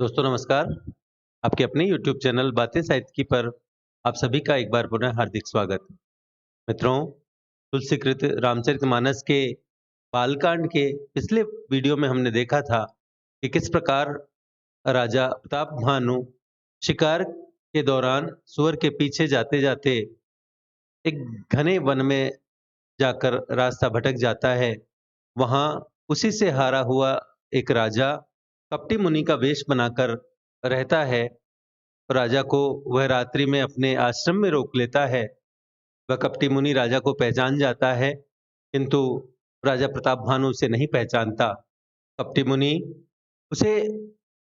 दोस्तों नमस्कार। आपके अपने YouTube चैनल बातें साहित्य की पर आप सभी का एक बार पुनः हार्दिक स्वागत। मित्रों, तुलसीकृत रामचरितमानस के बालकांड के पिछले वीडियो में हमने देखा था कि किस प्रकार राजा प्रताप भानु शिकार के दौरान सुअर के पीछे जाते-जाते एक घने वन में जाकर रास्ता भटक जाता है। वहाँ उसी से हारा हुआ एक राजा कपटी मुनि का वेश बनाकर रहता है। राजा को वह रात्रि में अपने आश्रम में रोक लेता है। वह कपटी मुनि राजा को पहचान जाता है, किंतु राजा प्रताप भानु उसे नहीं पहचानता। कपटी मुनि उसे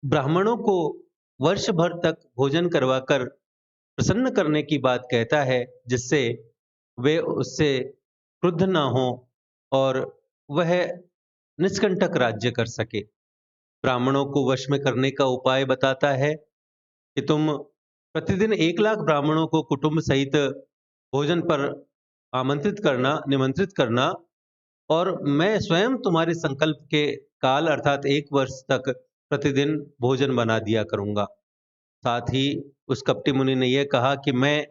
ब्राह्मणों को वर्ष भर तक भोजन करवाकर प्रसन्न करने की बात कहता है, जिससे वे उससे क्रुद्ध ना हो और वह निष्कंटक राज्य कर सके। ब्राह्मणों को वश में करने का उपाय बताता है कि तुम प्रतिदिन 1 लाख ब्राह्मणों को कुटुंब सहित भोजन पर आमंत्रित करना, निमंत्रित करना और मैं स्वयं तुम्हारे संकल्प के काल अर्थात 1 वर्ष तक प्रतिदिन भोजन बना दिया करूँगा। साथ ही उस कपटी मुनि ने यह कहा कि मैं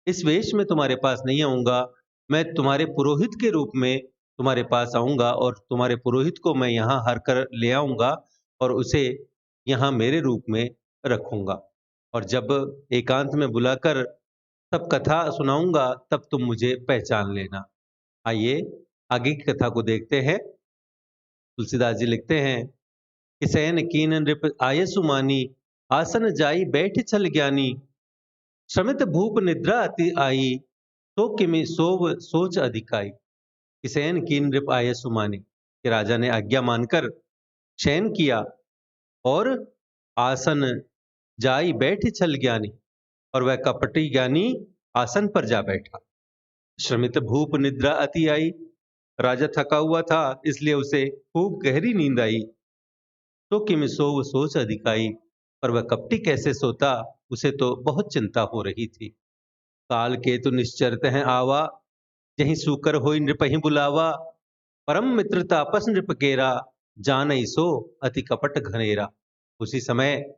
इस वेश में तुम्हारे पास नहीं आऊँगा, मैं तुम्हारे पुरोहित के रूप में तुम्हारे पास आऊँगा और तुम्हारे पुरोहित को मैं यहाँ हर कर ले आऊँगा और उसे यहाँ मेरे रूप में रखूँगा। और जब एकांत में बुलाकर तब कथा सुनाऊँगा, तब तुम मुझे पहचान लेना। आइए आगे की कथा को देखते हैं। तुलसीदास जी लिखते हैं कि सैन कीन नृप आयसु मानी, आसन जाई बैठ छल ज्ञानी, श्रमित भूप निद्रा अति आई, तो किमि सोव सोच अधिकाई। कि सैन कीन नृप आयसु मानी, कि राजा ने आज्ञा मानकर शयन किया और आसन जाई बैठ छल ज्ञानी, और वह कपटी ज्ञानी आसन पर जा बैठा। श्रमित भूप निद्रा अति आई, राजा थका हुआ था इसलिए उसे खूब गहरी नींद आई। तो किम सोव सोच अधिकाई, पर वह कपटी कैसे सोता, उसे तो बहुत चिंता हो रही थी। काल केतु निश्चरत हैं आवा, जहीं सूकर होई नृपहि बुलावा, परम मित्र तापस नृप केरा, जानई सो अति कपट घनेरा। उसी समय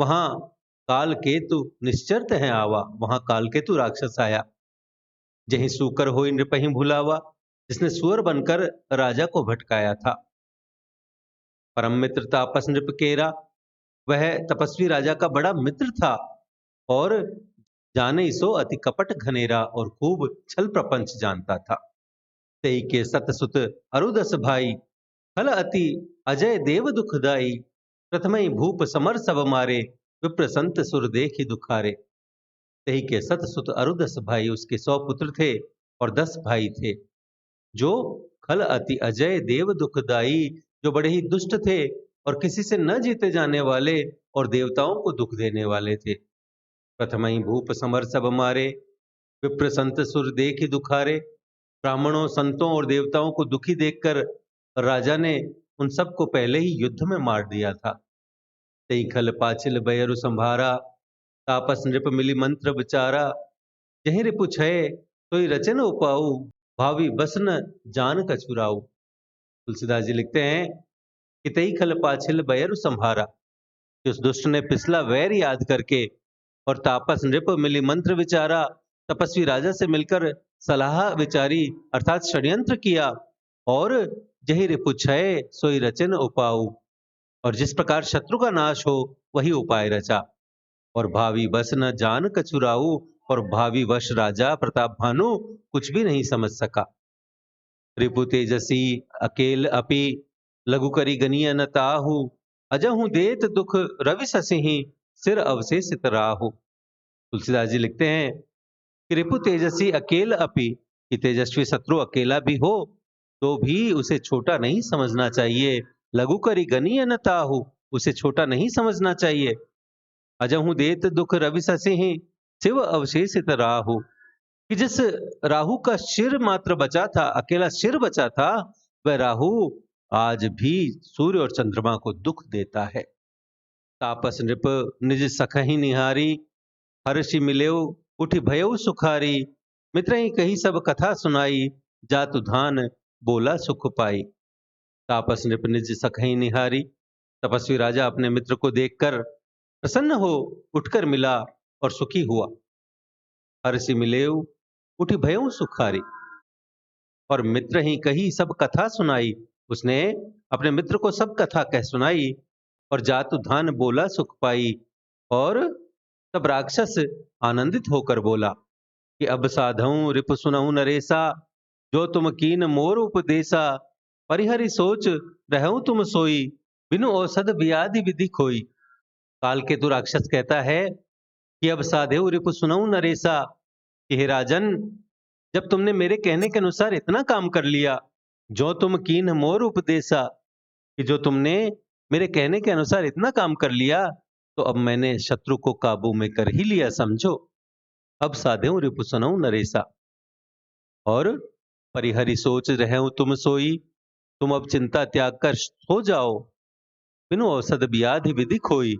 वहां काल केतु निश्चरत हैं आवा, वहां काल केतु राक्षस आया। जहीं सूकर होई नृपहि भुलावा, जिसने सुअर बनकर राजा को भटकाया था। परम मित्र तापस नृप केरा, वह तपस्वी राजा का बड़ा मित्र था और जाने सो अति कपट घनेरा, और खूब छल प्रपंच जानता था। तेई के सत सुत अरुदस भाई, खल अति अजय देव दुखदाई, प्रथमई भूप समर सब मारे, विप्र संत सुर देखि दुखारे। तेई के सत सुत अरुदस भाई, उसके 100 पुत्र थे और 10 भाई थे, जो खल अति अजय देव दुखदाई, जो बड़े ही दुष्ट थे और किसी से न जीते जाने वाले और देवताओं को दुख देने वाले थे। प्रथमई भूप समर सब मारे, विप्र संत सुर देखि दुखारे। ब्राह्मणों, संतों और देवताओं को दुखी देखकर राजा ने उन सबको पहले ही युद्ध में मार दिया था। तेई खल पाचिल बयरु संभारा, तापस नृप मिली मंत्र विचारा, जहीं रिपु छय तोई रचन उपाऊ, भावी बस न जान कछुराऊ। तुलसीदास जी लिखते हैं कि तई खल पाछिल बयरु संभारा, कि उस दुष्ट ने पिछला वैर याद करके और तापस नृप मिली मंत्र विचारा, तपस्वी राजा से मिलकर सलाह विचारी अर्थात षड्यंत्र किया, और जही रिपु छय सोई रचन उपाऊ, और जिस प्रकार शत्रु का नाश हो वही उपाय रचा। और भावी बस न जान कछुराऊ, और भावी वश राजा प्रताप भानु कुछ भी नहीं समझ सका। रिपु तेजसी अकेल अपि, लघु करी गनिय न ताहु, अजहु देत दुख रवि ससिहि, सिर अवशेषित राहु। तुलसीदास जी लिखते हैं कि रिपु तेजसी अकेल अपि, कि तेजस्वी शत्रु अकेला भी हो तो भी उसे छोटा नहीं समझना चाहिए। लघु करी गनिय न ताहु, उसे छोटा नहीं समझना चाहिए। अजहु देत दुख रवि ससिहि, शिव अवशेषित राहु, कि जिस राहु का सिर मात्र बचा था, अकेला सिर बचा था, वह राहु आज भी सूर्य और चंद्रमा को दुख देता है। तापस नृप निज सखहि निहारी, हर्षि मिलेउ उठि भयउ सुखारी, मित्र ही कही सब कथा सुनाई, जातु धान बोला सुख पाई। तापस नृप निज सखहि निहारी, तपस्वी राजा अपने मित्र को देखकर प्रसन्न हो उठकर मिला और सुखी हुआ। हर्षि मिलेऊ उठी भयऊ सुखारी, और मित्र ही कही सब कथा सुनाई। उसने अपने मित्र को सब कथा कह सुनाई और जातु धान बोला सुख पाई। और तब राक्षस आनंदित होकर बोला कि अब साधऊ रिपु सुनऊ नरेसा, जो तुम कीन मोर उपदेसा। परिहरि सोच रहूं तुम सोई, बिनु औषध व्याधि विधि खोई। काल केतु राक्षस कहता है कि अब साधेव रिपु सुनऊ नरेसा, कि हे राजन, जब तुमने मेरे कहने के अनुसार इतना काम कर लिया, जो तुम कीन मोर उपदेसा, कि जो तुमने मेरे कहने के अनुसार इतना काम कर लिया, तो अब मैंने शत्रु को काबू में कर ही लिया समझो। अब साधेऊ रिपु सुनऊ नरेसा, और परिहरि सोच रहूं तुम सोई, तुम अब चिंता त्याग कर सो जाओ। बिनु औषध व्याधि विधि खोई,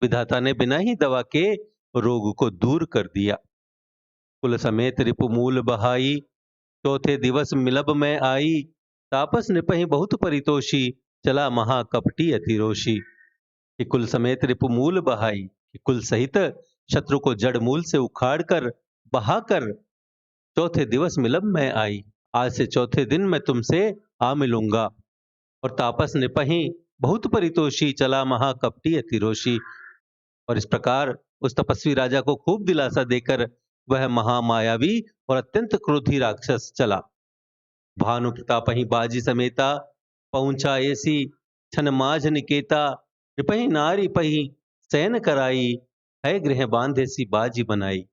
विधाता ने बिना ही दवा के रोग को दूर कर दिया। कुल समेत रिपु मूल बहाई, चौथे दिवस मिलब में आई। तापस निपहि बहुत परितोषी, चला महाकपटी अतिरोषी। कि कुल समेत रिपु मूल बहाई, कि कुल सहित शत्रु को जड़ मूल से उखाड़ कर बहाकर चौथे दिवस मिलब में आई। आज से चौथे दिन मैं तुमसे आ मिलूंगा। और तापस निपहि बहुत परितोषी, चला महाकपटी अतिरोषी। और इस प्रकार उस तपस्वी राजा को खूब दिलासा देकर वह महामायावी और अत्यंत क्रोधी राक्षस चला। भानु प्रतापहि बाजी समेता, पहुंचा ऐसी छन माझ निकेता। रिपहि नारी पही सैन कराई, है गृह बांधे सी बाजी बनाई।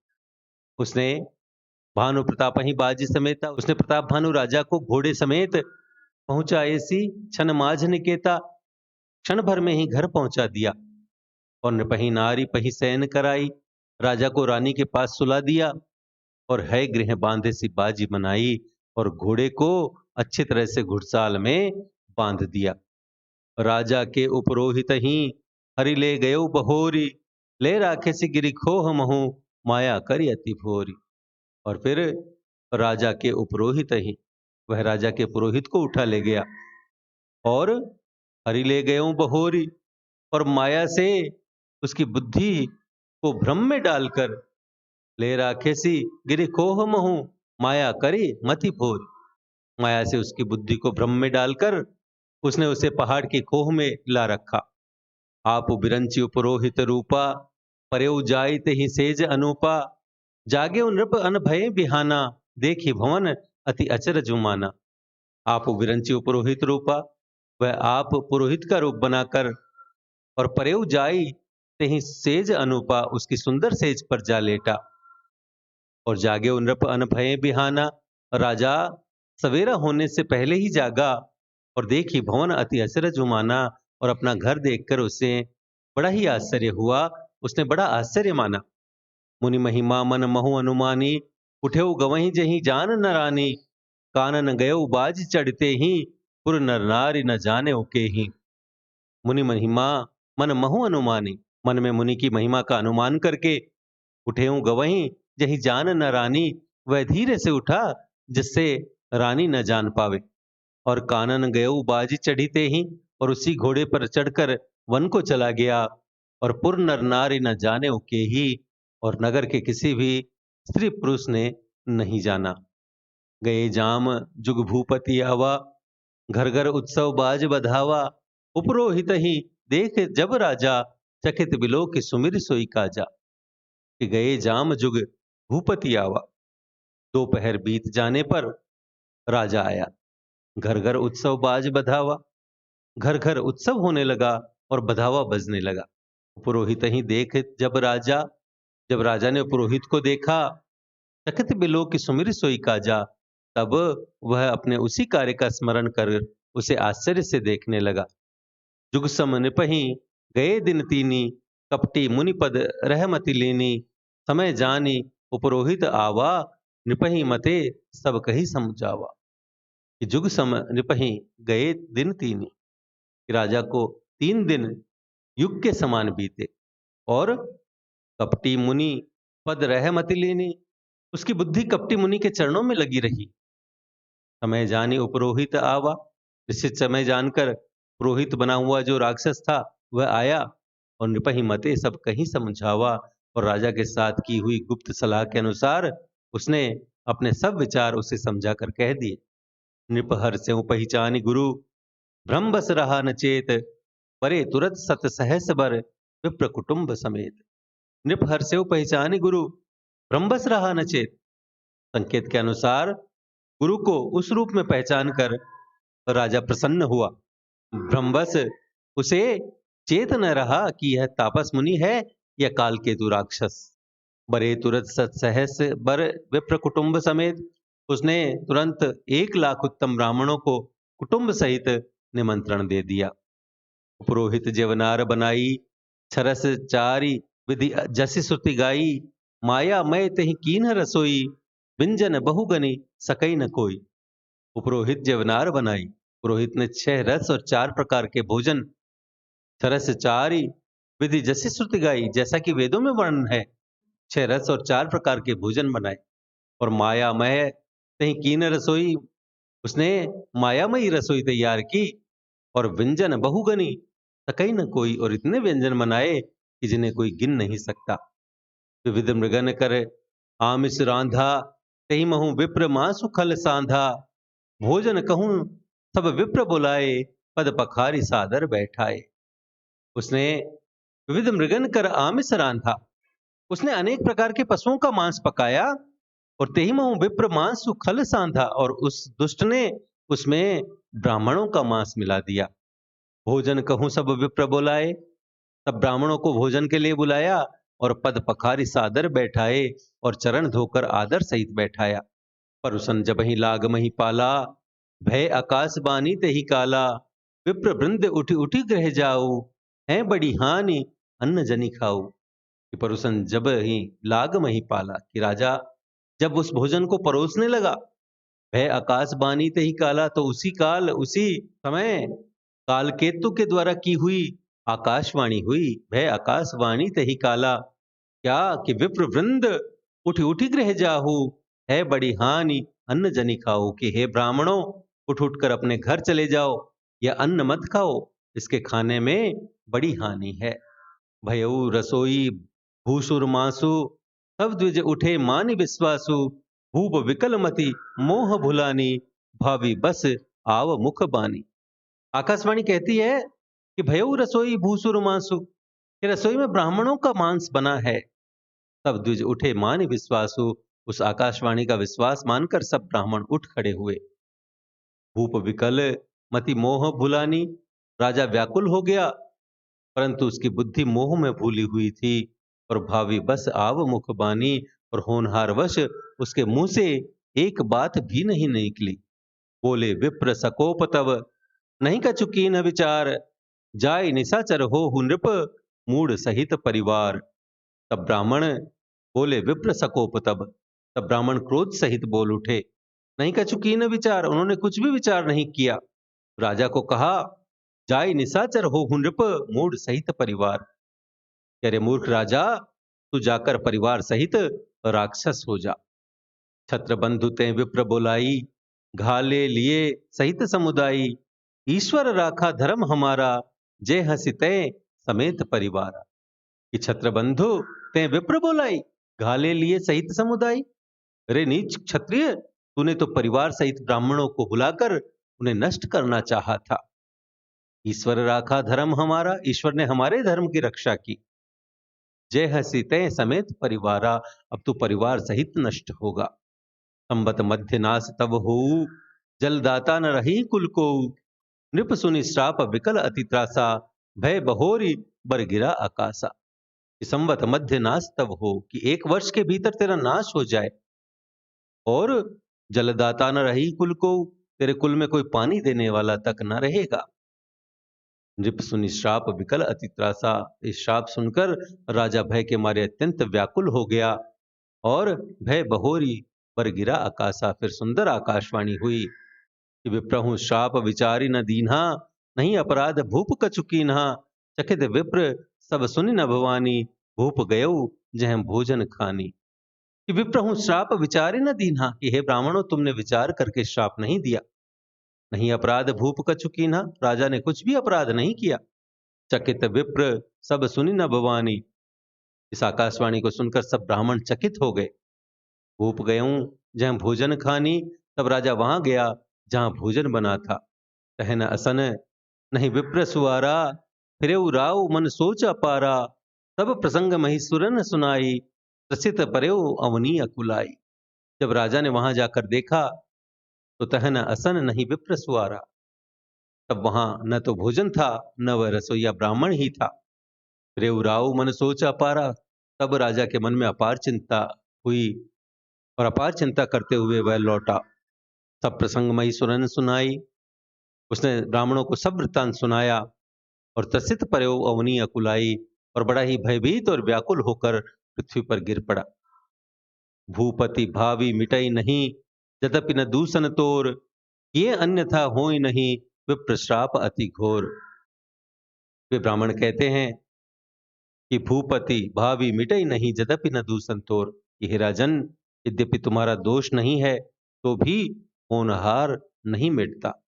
उसने भानु प्रतापहि बाजी समेता, उसने प्रताप भानु राजा को घोड़े समेत पहुंचा ऐसी छन माझ निकेता, क्षण भर में ही घर पहुंचा दिया। और नृपहि नारी पही सैन कराई, राजा को रानी के पास सुला दिया। और है गृह बांधे सी बाजी बनाई, और घोड़े को अच्छी तरह से घुड़साल में बांध दिया। राजा के उपरोहित ही हरि ले गयो बहोरी, ले राखे सी गिरी खोह महू, माया करी अति भोरी। और फिर राजा के उपरोहित ही वह राजा के पुरोहित को उठा ले गया, और हरि ले गयो बहोरी, और माया से उसकी बुद्धि को भ्रम में डालकर ले राखे सी गिरी खोह महू, माया करी मति भोरी। माया से उसकी बुद्धि को भ्रम में डालकर उसने उसे पहाड़ की खोह में ला रखा। आप बिरंची पुरोहित रूपा, परेउ जाइत ही सेज अनूपा। जागे नृप अन भय बिहाना, देखी भवन अति अचरज माना। आप विरंची पुरोहित रूपा, वह आप पुरोहित का रूप बनाकर, और परेउ जाई ते ही सेज अनूपा, उसकी सुंदर सेज पर जा लेटा। और जागे नृप अन भय बिहाना, राजा सवेरा होने से पहले ही जागा, और देखी भवन अति अचरज माना, और अपना घर देखकर उसे बड़ा ही आश्चर्य हुआ, उसने बड़ा आश्चर्य माना। मुनि महिमा मन महु अनुमानी, उठेऊ गवही जही जान न रानी। कानन गयो बाज चढ़ते ही, पुर नर नारी न जाने उके ही। मुनि महिमा मन महु अनुमानी, मन में मुनि की महिमा का अनुमान करके उठेऊ गवही जही जान न रानी, वह धीरे से उठा जिससे रानी न जान पावे। और कानन गयो बाजी चढ़ीते ही, और उसी घोड़े पर चढ़कर वन को चला गया। और पुर नर नारी न जाने उके ही, और नगर के किसी भी स्त्री पुरुष ने नहीं जाना। गए जाम जुग भूपति आवा, घर घर उत्सव बाज बधावा। उपरोहित ही देख जब राजा, चकित बिलो की सुमिर सोई काजा। कि गए जाम जुग भूपति आवा, दोपहर बीत जाने पर राजा आया। घर घर उत्सव बाज बधावा, घर घर उत्सव होने लगा और बधावा बजने लगा। पुरोहित ही देख जब राजा, जब राजा ने पुरोहित को देखा, चकित बिलो की सुमिर सोई काजा, तब वह अपने उसी कार्य का स्मरण कर उसे आश्चर्य से देखने लगा। जुग सम निपहि गए दिन तीनी, कपटी मुनिपद रहमति लेनी। समय जानी उपरोहित आवा, निपहि मते सब कही समझावा। कि जुग सम निपहि गए दिन तीनी, राजा को 3 दिन युग के समान बीते। और कपटी मुनि पद रहमति लेनी, उसकी बुद्धि कपटी मुनि के चरणों में लगी रही। समय जानी उपरोहित आवा, निश्चित समय जानकर पुरोहित बना हुआ जो राक्षस था वह आया और नृपहि मते सब कहीं समझावा, और राजा के साथ की हुई गुप्त सलाह के अनुसार उसने अपने सब विचार उसे समझा कर कह दिए। नृप हर स्यों पहिचानि गुरु, भ्रम बस रहा न चेत, परे तुरत सत सहस बर, विप्र कुटुंब समेत। नृप हर स्यों पहिचानि गुरु, भ्रम बस रहा न चेत। संकेत के अनुसार गुरु को उस रूप में पहचान कर राजा प्रसन्न हुआ। ब्रह्मवश उसे चेत न रहा कि यह तापस मुनि है या काल केतु राक्षस। बरे तुरंत सत्सहस बर विप्र कुटुंब समेत, उसने तुरंत 1 लाख उत्तम ब्राह्मणों को कुटुंब सहित निमंत्रण दे दिया। पुरोहित जेवनार बनाई, छरस चारी विधि जसि श्रुति गाई, माया मय तहि कीन्ह रसोई, व्यंजन बहुगनि सकई न कोई। पुरोहित जेवनार बनाई, पुरोहित ने 6 रस और 4 प्रकार के भोजन, छरस चारी विधि जैसी श्रुति गाई, जैसा कि वेदों में वर्णन है, 6 रस और 4 प्रकार के भोजन बनाए। और मायामय तही कीन रसोई, उसने मायामयी रसोई तैयार की। और व्यंजन बहुगनी सकई न कोई, और इतने व्यंजन बनाए कि जिन्हें कोई गिन नहीं सकता। विविध मृगन कर आमिष रांधा, तही महु विप्र मांसु खल सांधा, भोजन कहूं सब विप्र बुलाए, पद पखारी सादर बैठाए। उसने विविध मृगन कर आमिष रांधा, उसने अनेक प्रकार के पशुओं का मांस पकाया। और तेही महु विप्र मांसु खल सांधा, और उस दुष्ट ने उसमें ब्राह्मणों का मांस मिला दिया। भोजन कहूं सब विप्र बुलाए, तब ब्राह्मणों को भोजन के लिए बुलाया। और पद पखारी सादर बैठाए, और चरण धोकर आदर सहित बैठाया। परुसन जब ही लाग मही पाला, भय आकाश बानी तेही काला, विप्र वृंद उठी उठी ग्रह जाऊ, है बड़ी हानि अन्न जनि खाऊ। कि परुसन जब ही लाग मही पाला, कि राजा जब उस भोजन को परोसने लगा, भय आकाश बानी तेही काला, तो उसी काल उसी समय काल केतु के द्वारा की हुई आकाशवाणी हुई। भय आकाशवाणी तेही काला, क्या कि विप्र वृंद उठी उठी गृह जाहू, है बड़ी हानि अन्न जनि खाओ। कि हे ब्राह्मणों, उठ उठकर अपने घर चले जाओ, या अन्न मत खाओ, इसके खाने में बड़ी हानि है। भयऊ रसोई भूसुर मासु, सब द्विज उठे मानि विश्वासु, भूप विकल मति मोह भुलानी, भावी बस आव मुख बानी। आकाशवाणी कहती है कि भयऊ रसोई भूसुर मासु, कि रसोई में ब्राह्मणों का मांस बना है। सब द्विज उठे मानि विश्वासु, उस आकाशवाणी का विश्वास मानकर सब ब्राह्मण उठ खड़े हुए। भूप विकल मति मोह भुलानी, राजा व्याकुल हो गया, परंतु उसकी बुद्धि मोह में भूली हुई थी। और भावी बस आव मुख बानी, और होनहार वश उसके मुंह से एक बात भी नहीं निकली। बोले विप्र सकोप तब, नहीं कछुकी न विचार, जाय निशाचर हो नृप, मूड सहित परिवार। तब ब्राह्मण बोले विप्र सकोप तब ब्राह्मण क्रोध सहित बोल उठे। नहीं कछुकी न विचार, उन्होंने कुछ भी विचार नहीं किया। राजा को कहा, जाय निशाचर हो नृप, मूड सहित परिवार। कह रहे मूर्ख राजा, तू जाकर परिवार सहित राक्षस हो जा। छत्र बंधु ते विप्र बोलाई, घाले लिए सहित समुदायी, ईश्वर राखा धर्म हमारा, जय हसी तय समेत परिवार। कि छत्र बंधु ते विप्र बोलाई, घाले लिए सहित समुदाय। अरे नीच क्षत्रिय, तूने तो परिवार सहित ब्राह्मणों को बुलाकर उन्हें नष्ट करना चाहा था। ईश्वर राखा धर्म हमारा, ईश्वर ने हमारे धर्म की रक्षा की। जय हसी तय समेत परिवारा, अब तू परिवार सहित नष्ट होगा। संबत मध्य नाश तब हो, जलदाता न रही कुल को, नृप सुनि श्राप विकल अति त्रासा, भय बहोरी बर गिरा आकाशा। कि संबत मध्य नाश तब हो, कि 1 वर्ष के भीतर तेरा नाश हो जाए। और जलदाता न रही कुल को, तेरे कुल में कोई पानी देने वाला तक न रहेगा। नृप सुनि श्राप विकल अति त्रासा, इस श्राप सुनकर राजा भय के मारे अत्यंत व्याकुल हो गया। और भय बहोरी पर गिरा आकाशा, फिर सुंदर आकाशवाणी हुई कि विप्रहु श्राप विचारी न दीन्हा, नहीं अपराध भूप कछु कीन्हा, चकित विप्र सब सुनि न भवानी, भूप गयऊ जह भोजन खानी। कि विप्रहु श्राप विचारी न दीन्हा, कि हे ब्राह्मणों, तुमने विचार करके श्राप नहीं दिया। नहीं अपराध भूप कछु कीन्हा, राजा ने कुछ भी अपराध नहीं किया। चकित विप्र सब सुनी न भवानी, इस आकाशवाणी को सुनकर सब ब्राह्मण चकित हो गए। भूप गयूं जहाँ भोजन खानी, तब राजा वहां गया जहां भोजन बना था। कहन असन नहीं विप्र सुआरा, फिरे राव मन सोच अपारा, सब प्रसंग महीसुरन सुनाई, प्रसित पर्यो अवनी अकुलाई। जब राजा ने वहां जाकर देखा तो तहन असन नहीं विप्र सुआरा, तब वहां न तो भोजन था न वह रसोईया ब्राह्मण ही था। रेउराऊ मन सोच अपारा, तब राजा के मन में अपार चिंता हुई और अपार चिंता करते हुए वह लौटा। सब प्रसंगमयी सुरन सुनाई, उसने ब्राह्मणों को सब वृत्तांत सुनाया और त्रसित पर्यो अवनी अकुलाई, और बड़ा ही भयभीत और व्याकुल होकर पृथ्वी पर गिर पड़ा। भूपति भावी मिटई नहीं, यद्यपि न दूषण तोर, ये अन्यथा होई नहीं, विप्र श्राप अति घोर। वे ब्राह्मण कहते हैं कि भूपति भावी मिटई नहीं, यद्यपि न दूषण तोर, कि हे राजन, यद्यपि तुम्हारा दोष नहीं है तो भी होनहार नहीं मिटता।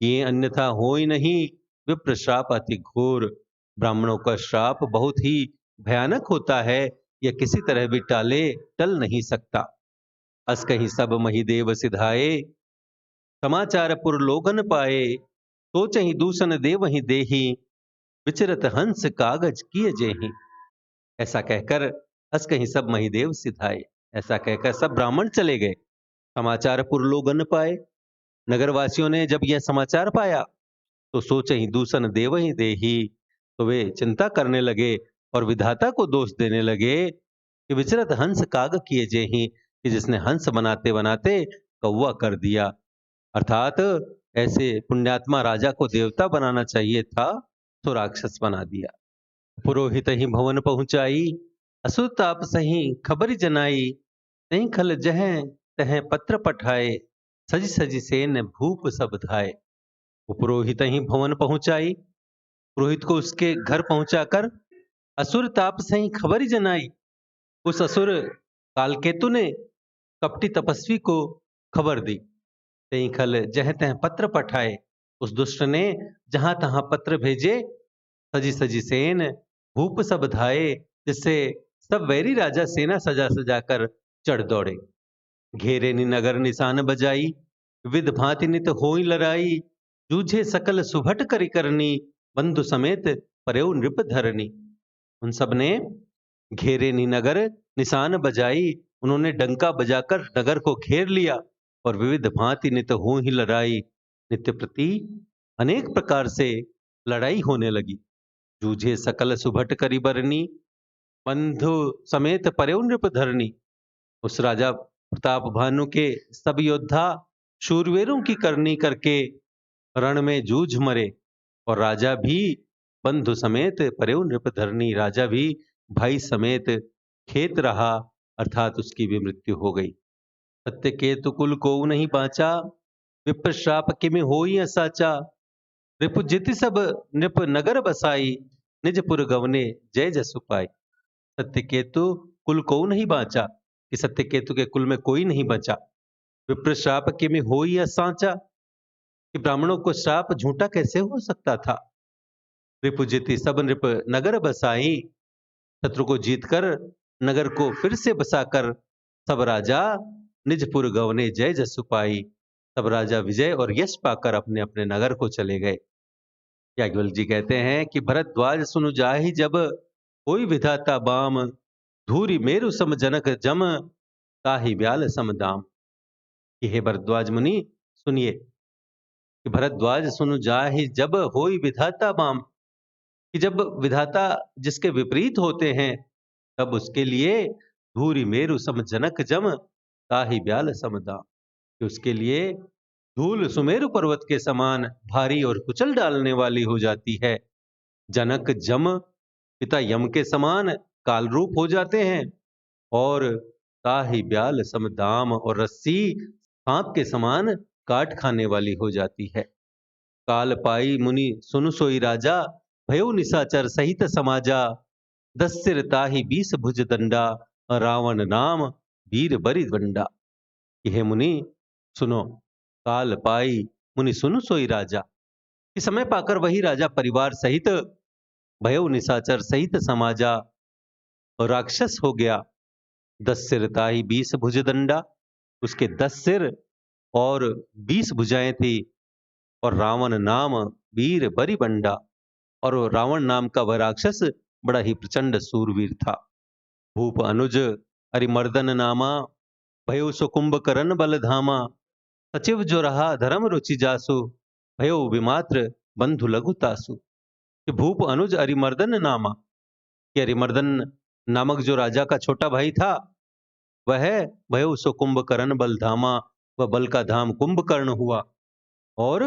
ये अन्यथा होई नहीं, विप्र श्राप अति घोर। ब्राह्मणों का श्राप बहुत ही भयानक होता है, यह किसी तरह भी टल नहीं सकता। अस कहीं सब महिदेव सिधाए, समाचार पुर लोगन पाए, सोच ही दूषण देव ही देही, विचरत हंस कागज किए जेही। ऐसा कहकर अस कहीं सब महिदेव सिधाए, ऐसा कहकर सब ब्राह्मण चले गए। समाचार पुर लोगन पाए, नगरवासियों ने जब यह समाचार पाया तो सोचे ही दूषण देव ही देही, तो वे चिंता करने लगे और विधाता को दोष देने लगे कि विचरत हंस काग किए जेही, कि जिसने हंस बनाते बनाते कौवा कर दिया। अर्थात ऐसे पुण्यात्मा राजा को देवता बनाना चाहिए था, तो राक्षस बना दिया। पुरोहित ही भवन पहुंचाई, असुर ताप सही खबरी जनाई, नहीं खल जह तह पत्र पठाए, सजी सजी सेन भूप सब धाए। वो पुरोहित ही भवन पहुंचाई, पुरोहित को उसके घर पहुंचाकर असुर ताप सही खबरी जनाई, उस असुर कालकेतु ने कपटी तपस्वी को खबर दी। तई खल जह तह पत्र पठाए, उस दुष्ट ने जहां तहां पत्र भेजे, सजी सजी सेन भूप सब धाए, जिससे सब वैरी राजा सेना सजा सजा कर चढ़ दौड़े। घेरे नि नगर निशान बजाई, विध भांति नित होई लड़ाई, जूझे सकल सुभट करी करनी, बंधु समेत पर्यो नृप धरनी। उन सब ने घेरे नी नगर निशान बजाई, उन्होंने डंका बजाकर नगर को घेर लिया और विविध भांति नित हो ही लड़ाई, नित्य प्रति अनेक प्रकार से लड़ाई होने लगी। जूझे सकल सुभट करी बरनी, बंधु समेत पर्यो नृप धरनी। उस राजा प्रताप भानु के सब योद्धा शूरवीरों की करनी करके रण में जूझ मरे, और राजा भी बंधु समेत पर्यो नृप धरनी, राजा भी भाई समेत खेत रहा, अर्थात उसकी भी मृत्यु हो गई। सत्य केतु कुल को नहीं बाचा, विप्र श्राप किमि होई असाचा, रिपु जिति सब नृप नगर बसाई, निजपुर गवने जय जसु पाई। सत्य केतु कुल को नहीं बाचा, कि सत्य केतु के कुल में कोई नहीं बचा। विप्र श्राप किमि होई असाचा, कि ब्राह्मणों को श्राप झूठा कैसे हो सकता था। रिपुजिति सब नृप नगर बसाई, शत्रु को जीतकर नगर को फिर से बसाकर सब राजा निजपुर गवने जय जसु पाई, सब राजा विजय और यश पाकर अपने अपने नगर को चले गए। याज्ञवल्क्य जी कहते हैं कि भरद्वाज सुनु जाहि जब, कोई विधाता बाम, धूरी मेरु सम जनक जम, ताहि ब्याल सम दाम। कि हे भरद्वाज मुनि सुनिए, कि भरद्वाज सुनु जाहि जब, होई विधाता बाम, कि जब विधाता जिसके विपरीत होते हैं तब उसके लिए धूरी मेरु सम जनक जम, ताहि ब्याल सम दाम, कि उसके लिए धूल सुमेरु पर्वत के समान भारी और कुचल डालने वाली हो जाती है। जनक जम पिता यम के समान काल रूप हो जाते हैं, और ताहि ब्याल सम दाम, और रस्सी सांप के समान काट खाने वाली हो जाती है। काल पाई मुनि सुनु सोई राजा, भयो निशाचर सहित समाजा, दस सिर ताहि 20 भुज दंडा, रावण नाम वीर बरि बंडा। हे मुनि सुनो, काल पाई मुनि सुनु सोई राजा। कि समय पाकर वही राजा परिवार सहित भयो निशाचर सहित समाजा, और राक्षस हो गया 10 सिर ताही 20 भुजदंडा। उसके 10 सिर और 20 भुजाएं थी, और रावण नाम वीर बरी बंडा। और वो रावण नाम का वह राक्षस बड़ा ही प्रचंड सूरवीर था। भूप अनुज अरिमर्दन नामा, भयो सो कुंभकर्ण बल धामा। सचिव जो रहा धर्म रुचि जासु, भयो विमात्र बंधु लघु तासु। कि भूप अनुज अरिमर्दन नामा, कि अरिमर्दन नामक जो राजा का छोटा भाई था, वह भयो सो कुंभकर्ण बल धामा, वह बल का धाम कुंभकर्ण हुआ। और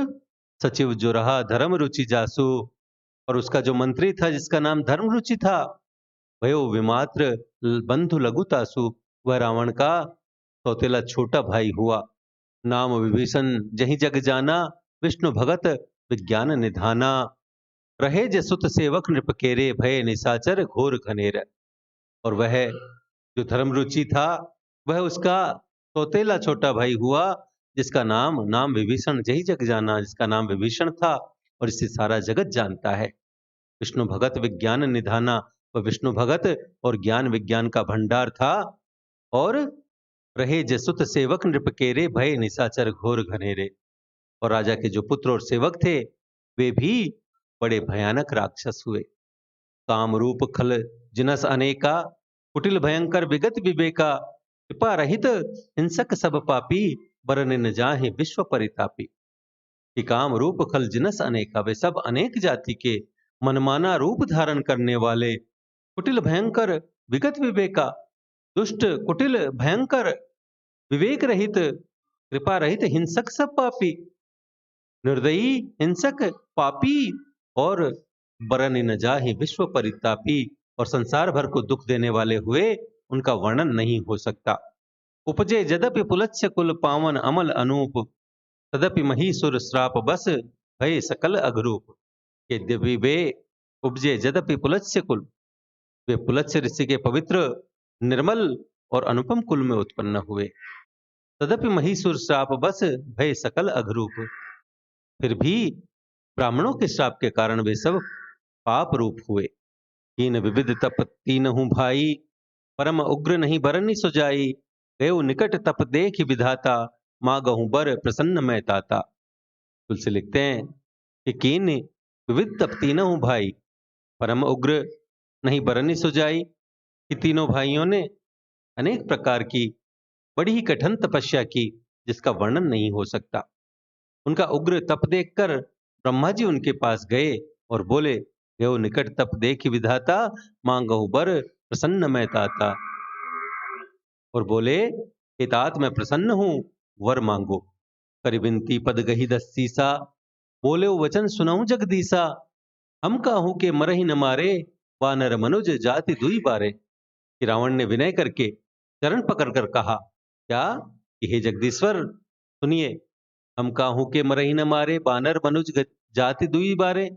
सचिव जो रहा धर्म रुचि जासु, और उसका जो मंत्री था जिसका नाम धर्म रुचि था, भयो विमात्र बंधु लघुतासु, वह रावण का सौतेला छोटा भाई हुआ। नाम विभीषण जहि जग जाना, विष्णु भगत विज्ञान निधाना। रहे जसुत सेवक नृप केरे, भय निशाचर घोर घनेर। और वह जो धर्मरुचि था, वह उसका सौतेला छोटा भाई हुआ, जिसका नाम विभीषण जही जग जाना, जिसका नाम विभीषण था और इसे सारा जगत जानता है। विष्णु भगत विज्ञान निधाना, वह विष्णु भगत और ज्ञान विज्ञान का भंडार था। और रहे जसुत सेवक नृप केरे, भय निशाचर घोर घनेरे। और राजा के जो पुत्र और सेवक थे, वे भी बड़े भयानक राक्षस हुए। काम रूप खल जिनस अनेका, कुटिल भयंकर विगत विवेका। कृपा रहित हिंसक सब पापी, बरन न जाहे विश्व परितापी। कि काम रूप खल जिनस अनेका, वे सब अनेक जाति के मनमाना रूप धारण करने वाले, कुटिल भयंकर विगत विवेका, दुष्ट कुटिल भयंकर विवेक रहित कृपा रहित हिंसक सब पापी, निर्दयी हिंसक पापी, और बरन न जाहि विश्व परितापी, और संसार भर को दुख देने वाले हुए, उनका वर्णन नहीं हो सकता। उपजे जदपि पुलत्स्य कुल, पावन अमल अनूप, तदपि महीसुर श्राप बस, भय सकल अघरूप। यद्यपि वे उपजे जदपि पुलत्स्य कुल, वे पुलत्स्य ऋषि के पवित्र निर्मल और अनुपम कुल में उत्पन्न हुए। तदपि महीसुर श्राप बस, भय सकल अघरूप। फिर भी ब्राह्मणों के श्राप के कारण वे सब पाप रूप हुए। तीन विविध तप तीनहु भाई, परम उग्र नहीं बरनी सुजाई। गयो निकट तप देख विधाता, मागहु बर प्रसन्न मैं ताता। तुलसी लिखते हैं कि कीन विविध तप तीनों भाई, परम उग्र नहीं बरनी सुजाई। कि तीनों भाइयों ने अनेक प्रकार की बड़ी ही कठिन तपस्या की, जिसका वर्णन नहीं हो सकता। उनका उग्र तप देखकर ब्रह्मा जी उनके पास गए और बोले, गयो निकट तप देख विधाता, मांगहु बर प्रसन्न मैं ताता। और बोले, हे तात मैं प्रसन्न हूं, वर मांगो। कर विनती पद गही 10 सीसा, बोले वो वचन सुनाऊं जगदीसा। हम काहू के मरहि न मारे, वानर मनुज जाति दुई बारे। कि रावण ने विनय करके चरण पकड़कर कहा, क्या कि हे जगदीश्वर सुनिए, हम काहू के मरहि न मारे, वानर मनुज जाति दुई बारे।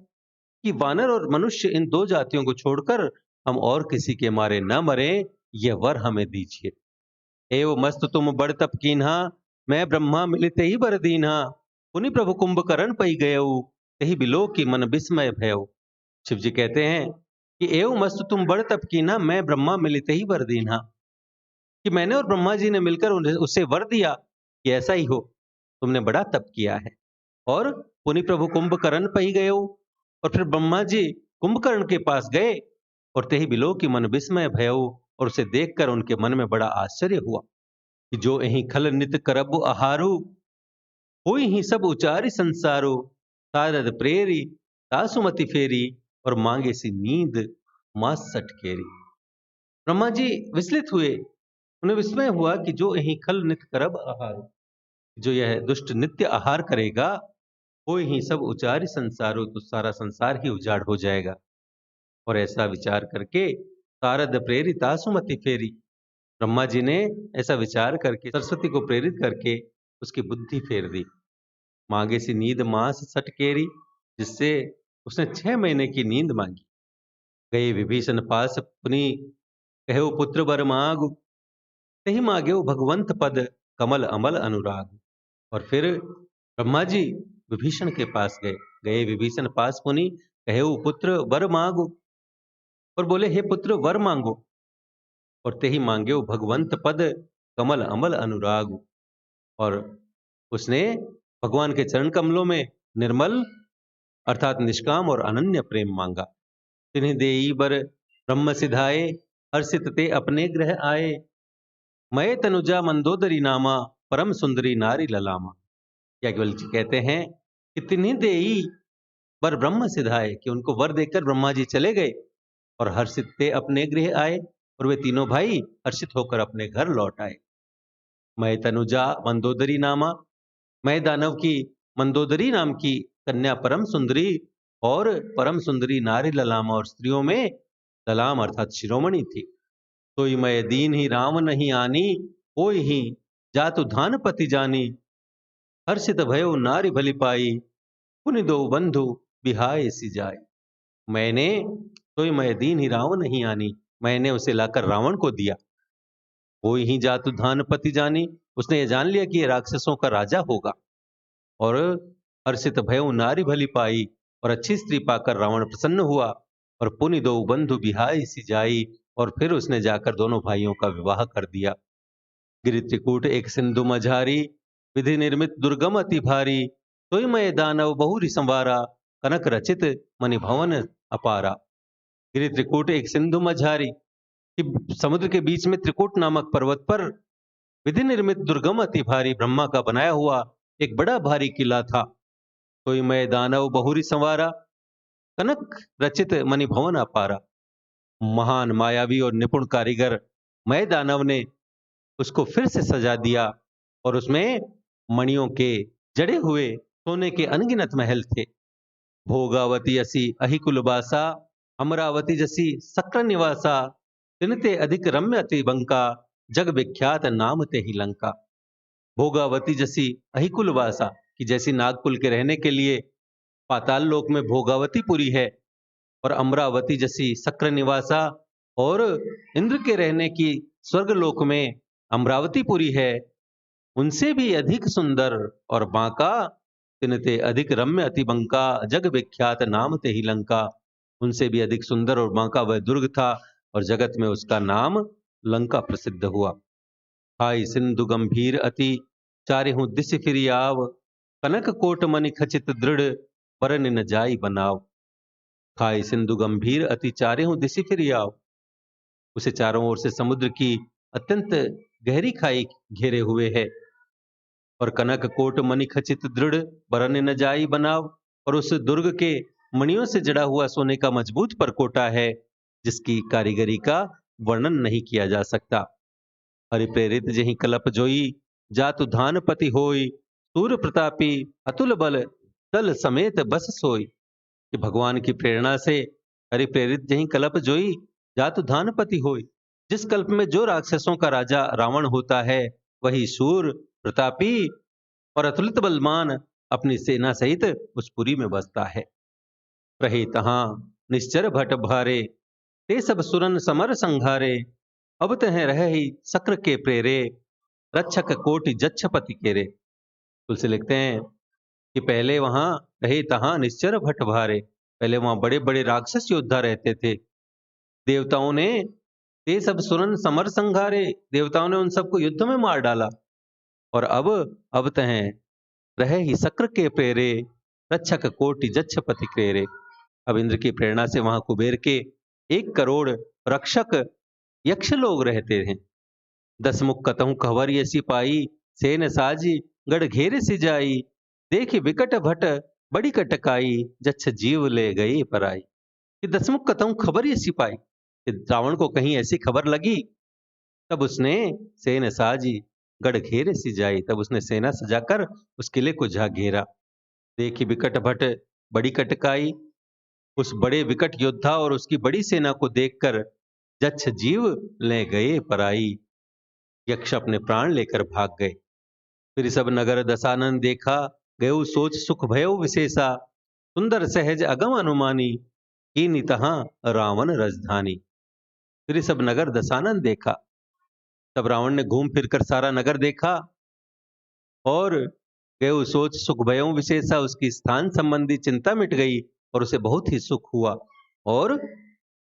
कि वानर और मनुष्य इन दो जातियों को छोड़कर हम और किसी के मारे न मरे, यह वर हमें दीजिए। एव मस्त तुम बड़ तप कीन्हा, मैं ब्रह्मा मिलते ही बर दीन्हा। पुनि प्रभु कुंभकर्ण पई गयऊ, तही बिलो की मन विस्मय भयऊ। शिव जी कहते हैं कि एव मस्त तुम बड़ तप कीन्हा, मैं ब्रह्मा मिलते ही वर दीन्हा। कि मैंने और ब्रह्मा जी ने मिलकर उससे वर दिया कि ऐसा ही हो, तुमने बड़ा तप किया है। और पुनि प्रभु कुंभकर्ण पई गयऊ, और फिर ब्रह्मा जी कुंभकर्ण के पास गए, और तेही बिलो की मन विस्मय भयऊ, और उसे देखकर उनके मन में बड़ा आश्चर्य हुआ। कि जो यही खल नित करब आहारू, होई ही सब उचारी संसारो। सारद प्रेरी तासुमति फेरी, और मांगे सी नींद मास सटकेरी। ब्रह्मा जी विचलित हुए, उन्हें विस्मय हुआ कि जो यही खल नित करब आहारू, जो यह दुष्ट नित्य आहार करेगा, होई ही सब उचारी संसारो, तो सारा संसार ही उजाड़ हो जाएगा। और ऐसा विचार करके सारद प्रेरी तासुमति फेरी, ब्रह्मा जी ने ऐसा विचार करके सरस्वती को प्रेरित करके उसकी बुद्धि फेर दी। मांगे सी नींद मास सटकेरी, जिससे उसने 6 महीने की नींद मांगी। गए विभीषण पास पुनि, कहो पुत्र वर मांग। तही मांगे भगवंत पद, कमल अमल अनुराग। और फिर ब्रह्मा जी विभीषण के पास गए। गए विभीषण पास पुनि, कहेऊ पुत्र वर मांगो, और बोले हे पुत्र वर मांगो। और ते ही मांग्यो भगवंत पद, कमल अमल अनुराग। और उसने भगवान के चरण कमलों में निर्मल अर्थात निष्काम और अनन्य प्रेम मांगा। तिन्हि देई बर ब्रह्म सिधाए, हर्षित ते अपने ग्रह आए। मय तनुजा मंदोदरी नामा, परम सुंदरी नारी ललामा। याज्ञवल्क्य जी कहते हैं कि तिन्हि देई वर ब्रह्म सिधाए, कि उनको वर देकर ब्रह्मा जी चले गए और हर्षित ते अपने गृह आए, और वे तीनों भाई हर्षित होकर अपने घर लौट आए। मय तनुजा मंदोदरी नामा, मय दानव की मंदोदरी नाम की कन्या परम सुंदरी, और परम सुंदरी नारी ललामा, और स्त्रियों में ललाम अर्थात शिरोमणि थी। सोई मय दीन ही राम नहीं आनी, कोई ही जातु धान पति जानी। हर्षित भयो नारी भली पाई, पुनि दो बंधु बिहाय सी जाए। मैंने सोई मय दीन ही राम नहीं आनी, मैंने उसे लाकर रावण को दिया। कोई ही जातु धान पति जानी, उसने ये जान लिया कि ये राक्षसों का राजा होगा। और हर्षित भयो नारी भली पाई, और अच्छी स्त्री पाकर रावण प्रसन्न हुआ। और पुनि दो बंधु बिहाई सी जाई, और फिर उसने जाकर दोनों भाइयों का विवाह कर दिया। गिरि त्रिकूट एक सिंधु मझारी, विधि निर्मित दुर्गम अति भारी। सोई मय दानव बहुरी संवारा, कनक रचित मणि भवन अपारा। गिरि त्रिकूट एक सिंधु मझारी, कि समुद्र के बीच में त्रिकूट नामक पर्वत पर विधि निर्मित दुर्गम अति भारी, ब्रह्मा का बनाया हुआ एक बड़ा भारी किला था। कोई मैं दानव बहुरी संवारा, कनक रचित मणि भवन अपारा। महान मायावी और निपुण कारीगर मय दानव ने उसको फिर से सजा दिया, और उसमें मणियों के जड़े हुए सोने के अनगिनत महल थे। भोगावती असी अहिकुल बासा, अमरावती जसी सक्र निवासा। तिनते अधिक रम्य अति बंका, जग विख्यात नाम ते ही लंका। भोगावती जैसी अहिकुल वासा, कि जैसी नागकुल के रहने के लिए पाताल लोक में भोगावती पुरी है, और अमरावती जैसी सक्र निवासा, और इंद्र के रहने की स्वर्ग लोक में अमरावतीपुरी है, उनसे भी अधिक सुंदर। और बांका तिनते अधिक रम्य अति बंका, जग विख्यात नाम ते ही लंका। उनसे भी अधिक सुंदर और बांका वह दुर्ग था, और जगत में उसका नाम लंका प्रसिद्ध हुआ। हाय सिंधु गंभीर अति, चारिहु दिस फिरि आव। कनक कोट मणि खचित दृढ़, बरन न जाई बनाव। खाई सिंधु गंभीर अति, चारिहु दिस फिरि आव। उसे चारों ओर से समुद्र की अत्यंत गहरी खाई घेरे हुए है। और कनक कोट मणि खचित दृढ़, बरन न जाई बनाव। और उस दुर्ग के मणियों से जड़ा हुआ सोने का मजबूत परकोटा है, जिसकी कारीगरी का वर्णन नहीं किया जा सकता। हरि प्रेरित जहि कलप जोई, जातु धान पति होई। सूर प्रतापी अतुल बल, दल समेत बस सोई। कि भगवान की प्रेरणा से हरि प्रेरित जहि कलप जोई, जातु धान पति होई। जिस कल्प में जो राक्षसों का राजा रावण होता है, वही सूर प्रतापी और अतुलित बलवान अपनी सेना सहित उस पुरी में बसता है। रहे तहां निश्चर भट भारे, ते सब सुरन समर संघारे। अब तह रह ही सक्र के प्रेरे, रक्षक कोटि जच्छपति केरे। तुलसी लिखते हैं कि पहले वहां रहे तहां निश्चर भट भारे, पहले वहां बड़े बड़े राक्षस योद्धा रहते थे। देवताओं ने ते सब सुरन समर संघारे, देवताओं ने उन सबको युद्ध में मार डाला। और अब तह रहे ही सक्र के प्रेरे, रक्षक कोटि जच्छपति केरे। अब इंद्र की प्रेरणा से वहां कुबेर के 1 करोड़ रक्षक यक्ष लोग रहते हैं। 10 मुख कतहु खबर ये सिपाही, सेन साजी गढ़ घेरे सी जाई। देखी विकट भट बड़ी कटकाई, जच्छ जीव ले गई पराई। कि 10 मुख कतहु खबर ये सिपाही, कि रावण को कहीं ऐसी खबर लगी, तब उसने सेन साजी गढ़ घेरे सी जाई, तब उसने सेना सजाकर उस किले को जा घेरा। देखी विकट भट बड़ी कटकाई, उस बड़े विकट योद्धा और उसकी बड़ी सेना को देखकर जच्छ जीव ले गए पराई, यक्ष अपने प्राण लेकर भाग गए। फिर सब नगर दसानन देखा, गयो सोच सुख भयो विशेषा। सुंदर सहज अगम अनुमानी, कीनी तहां रावण राजधानी। फिर सब नगर दसानन देखा, तब रावण ने घूम फिर कर सारा नगर देखा, और गयो सोच सुख भयों विशेषा, उसकी स्थान संबंधी चिंता मिट गई और उसे बहुत ही सुख हुआ। और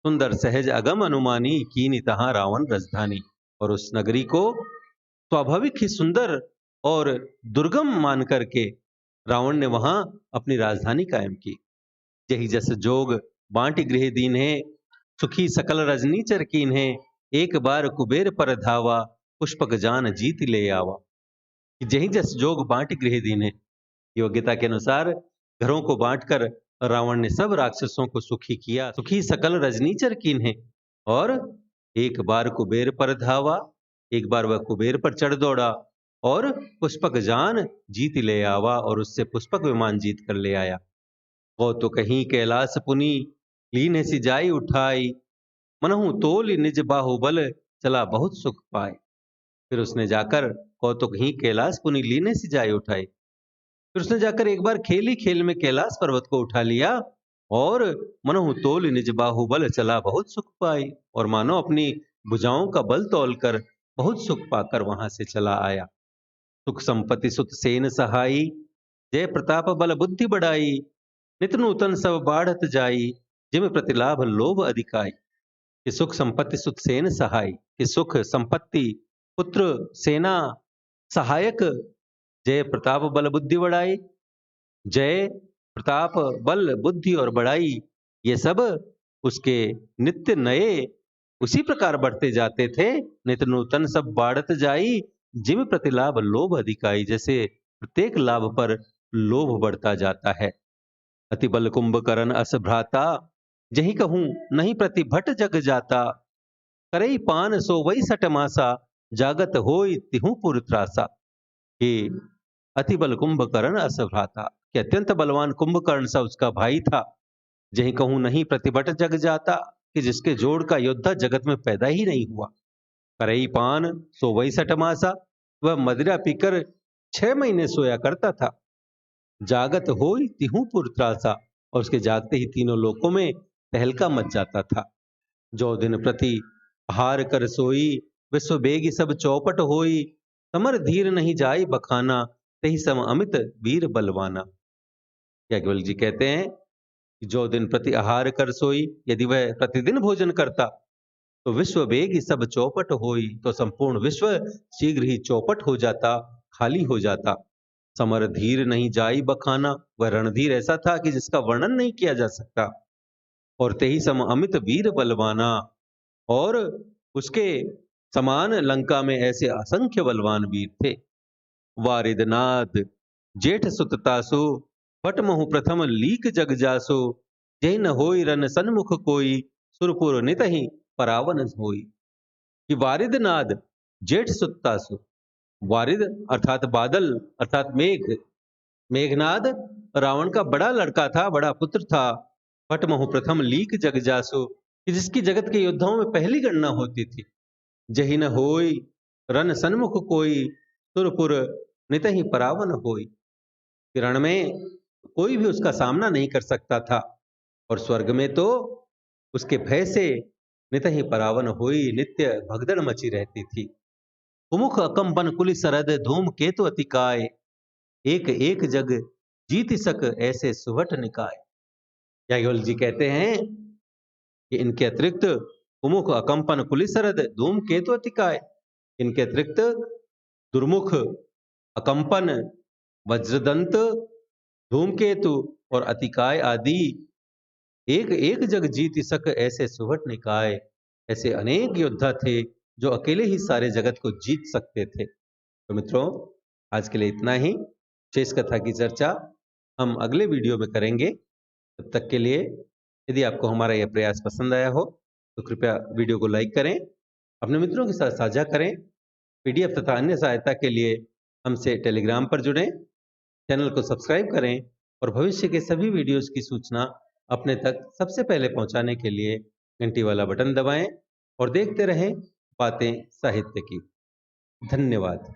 सुंदर सहज अगम अनुमानी, कीनी तहाँ रावण राजधानी। और उस नगरी को स्वाभाविक ही सुंदर और दुर्गम मान करके रावण ने वहां अपनी राजधानी कायम की। यही जस जोग बांट गृह दीन है, सुखी सकल रजनीचर कीन है। एक बार कुबेर पर धावा, पुष्पक जान जीत ले आवा। यही जस जोग बांट गृह दीन है, योग्यता के अनुसार घरों को बांटकर रावण ने सब राक्षसों को सुखी किया। सुखी सकल रजनीचर कीन है। और एक बार कुबेर पर धावा, एक बार वह कुबेर पर चढ़ दौड़ा और पुष्पक जान जीत ले आवा, और उससे पुष्पक विमान जीत कर ले आया। वो तो कहीं कैलाश पुनी, लीन सी जाई उठाई, मनहु तोल निज बाहुबल, चला बहुत सुख पाए। फिर उसने जाकर कौतुक ही कैलाश पुनी लीने सी जाई उठाई। फिर उसने जाकर एक बार खेल ही खेल में कैलाश पर्वत को उठा लिया, और मनहु तोल निज बाहुबल, चला बहुत सुख पाई। और मानो अपनी भुजाओं का बल तोल कर बहुत सुख पाकर वहां से चला आया। सुख संपत्ति सुत सेन सहाई, जय प्रताप बल बुद्धि बढ़ाई। नित नूतन सब बाढ़त जाई, जिम प्रतिलाभ लोभ अधिकाई। कि सुख संपत्ति सुत सेन सहाय, कि सुख संपत्ति पुत्र सेना सहायक, जय प्रताप बल बुद्धि बढ़ाई। जय प्रताप बल बुद्धि और बढ़ाई, ये सब उसके नित्य नए उसी प्रकार बढ़ते जाते थे। नित्य नूतन सब बाढ़त जाई, जिम प्रतिलाभ लोभ अधिकाई। जैसे प्रत्येक लाभ पर लोभ बढ़ता जाता है। अति बल कुंभकर्ण अस भ्राता, जही कहूं नहीं प्रतिभट जग जाता। करई पान सो वही सट मासा, जागत होई तिहु पुर त्रासा। कि अति बल कुंभकर्ण अस भ्राता, कि अत्यंत बलवान कुंभकर्ण सा उसका भाई था। जही कहूं नहीं प्रतिभट जग जाता, कि जिसके जोड़ का योद्धा जगत में पैदा ही नहीं हुआ। करई पान सो वही सट मासा, वह मदिरा पीकर 6 महीने सोया करता था। जागत होई तिहु पुर त्रासा, और उसके जागते ही तीनों लोकों में तहलका मच जाता था। जो दिन प्रति आहार कर सोई, विश्व बेगी सब चौपट होई। समर धीर नहीं जाई बखाना, तही सम अमित वीर बलवाना। याज्ञवल्क्य जी कहते हैं कि जो दिन प्रति आहार कर सोई, यदि वह प्रतिदिन भोजन करता तो विश्व बेगी सब चौपट होई, तो संपूर्ण विश्व शीघ्र ही चौपट हो जाता, खाली हो जाता। समर धीर नहीं जाई बखाना, वह रणधीर ऐसा था कि जिसका वर्णन नहीं किया जा सकता। और तेही सम अमित वीर बलवाना, और उसके समान लंका में ऐसे असंख्य बलवान वीर थे। वारिदनाद जेठ सुततासु, पटमहु प्रथम लीक जग जासु। जय न होई रन सन्मुख कोई, सुरपुर नितहि परावन होई। कि वारिदनाद जेठ सुततासु, वारिद अर्थात बादल अर्थात मेघ, मेघनाद रावण का बड़ा लड़का था, बड़ा पुत्र था। पटमहु प्रथम लीक जग जासु, कि जिसकी जगत के योद्धाओं में पहली गणना होती थी। जही न होई रन सन्मुख कोई, सुरपुर नितहि परावन होई। कि रण में कोई भी उसका सामना नहीं कर सकता था, और स्वर्ग में तो उसके भय से नितहि परावन हुई, नित्य भगदड़ मची रहती थी। कुमुख अकंपन कुलि सरद, धूम केतु अतिकाय। एक एक जग जीत सक ऐसे सुवट निकाय। याज्ञवल्क्य जी कहते हैं कि इनके अतिरिक्त कुमुख अकंपन कुलि सरद, धूम केतु अतिकाय, इनके अतिरिक्त दुर्मुख, अकंपन, वज्रदंत, धूमकेतु और अतिकाय आदि एक एक जग जीत सक ऐसे सुवट निकाय, ऐसे अनेक योद्धा थे जो अकेले ही सारे जगत को जीत सकते थे। तो मित्रों, आज के लिए इतना ही। शेष कथा की चर्चा हम अगले वीडियो में करेंगे। तब तक के लिए यदि आपको हमारा यह प्रयास पसंद आया हो तो कृपया वीडियो को लाइक करें, अपने मित्रों के साथ साझा करें। पीडीएफ तथा अन्य सहायता के लिए हमसे टेलीग्राम पर जुड़ें, चैनल को सब्सक्राइब करें और भविष्य के सभी वीडियोस की सूचना अपने तक सबसे पहले पहुंचाने के लिए घंटी वाला बटन दबाएं और देखते रहें बातें साहित्य की। धन्यवाद।